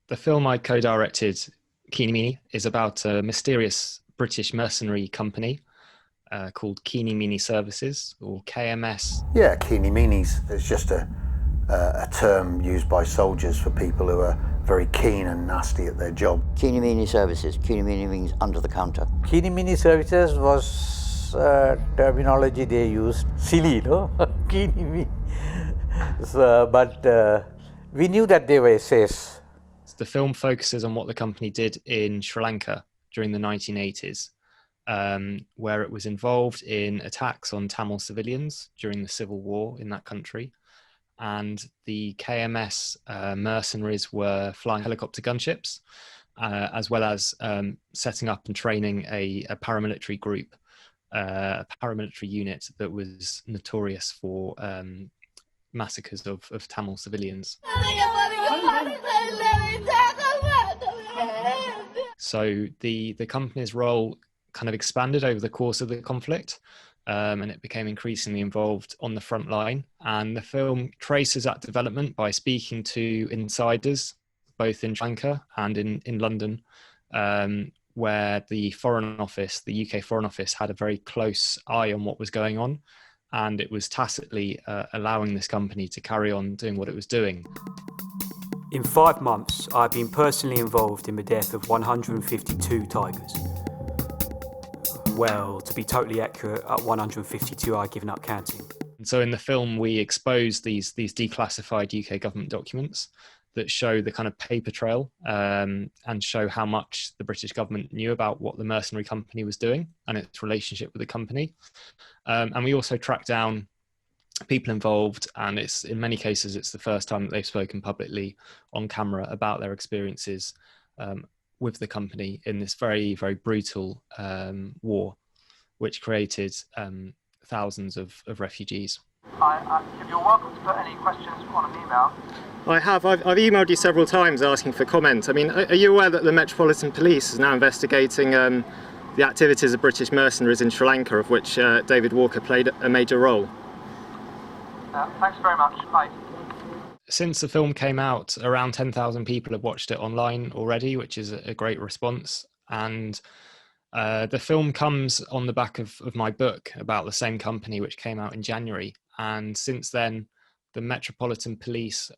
The film I co-directed, Keenie Meenie, is about a mysterious British mercenary company called Keenie Meenie Services, or KMS. Yeah, Keenie Meenies is just a term used by soldiers for people who are very keen and nasty at their job. Keenie Meenie Services. Keenie Meenie means under the counter. Keenie Meenie Services was terminology they used. Silly, no? Keenie Meenie. So, but we knew that they were SAS. The film focuses on what the company did in Sri Lanka during the 1980s, where it was involved in attacks on Tamil civilians during the civil war in that country. And the KMS mercenaries were flying helicopter gunships, as well as setting up and training a paramilitary group, a paramilitary unit that was notorious for massacres of Tamil civilians. So the company's role kind of expanded over the course of the conflict, and it became increasingly involved on the front line. And the film traces that development by speaking to insiders, both in Sri Lanka and in London, where the Foreign Office, the UK Foreign Office, had a very close eye on what was going on, and it was tacitly allowing this company to carry on doing what it was doing. In 5 months, I've been personally involved in the death of 152 tigers. Well, to be totally accurate, at 152 I've given up counting. And so in the film, we expose these declassified UK government documents that show the kind of paper trail, and show how much the British government knew about what the mercenary company was doing and its relationship with the company. And we also track down people involved, and it's in many cases it's the first time that they've spoken publicly on camera about their experiences with the company in this very, very brutal war, which created thousands of refugees. You're welcome to put any questions on an email. I have. I've emailed you several times asking for comment. I mean, are you aware that the Metropolitan Police is now investigating the activities of British mercenaries in Sri Lanka, of which David Walker played a major role? Thanks very much. Bye. Since the film came out, around 10,000 people have watched it online already, which is a great response. And the film comes on the back of my book about the same company, which came out in January. And since then, the Metropolitan Police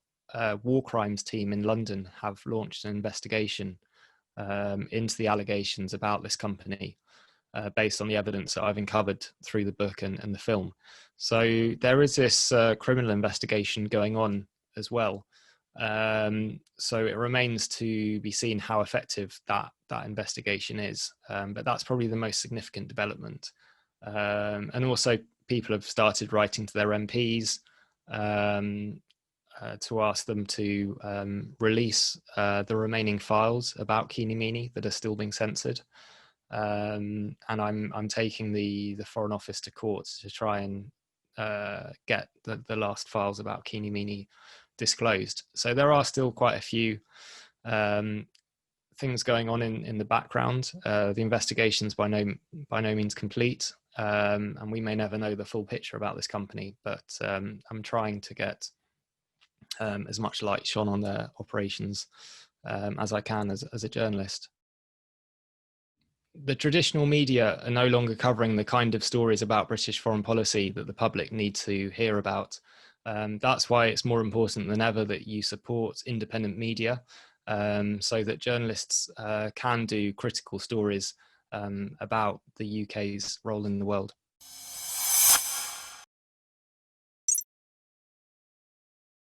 war crimes team in London have launched an investigation into the allegations about this company, based on the evidence that I've uncovered through the book and the film. So there is this criminal investigation going on as well. So it remains to be seen how effective that investigation is. But that's probably the most significant development. And also people have started writing to their MPs to ask them to release the remaining files about Keenie Meenie that are still being censored. And I'm taking the Foreign Office to court to try and get the last files about Keenie Meenie disclosed. So there are still quite a few things going on in the background. The investigation's by no means complete, and we may never know the full picture about this company, but I'm trying to get as much light shone on their operations as I can as a journalist. The traditional media are no longer covering the kind of stories about British foreign policy that the public need to hear about. That's why it's more important than ever that you support independent media, so that journalists can do critical stories about the UK's role in the world.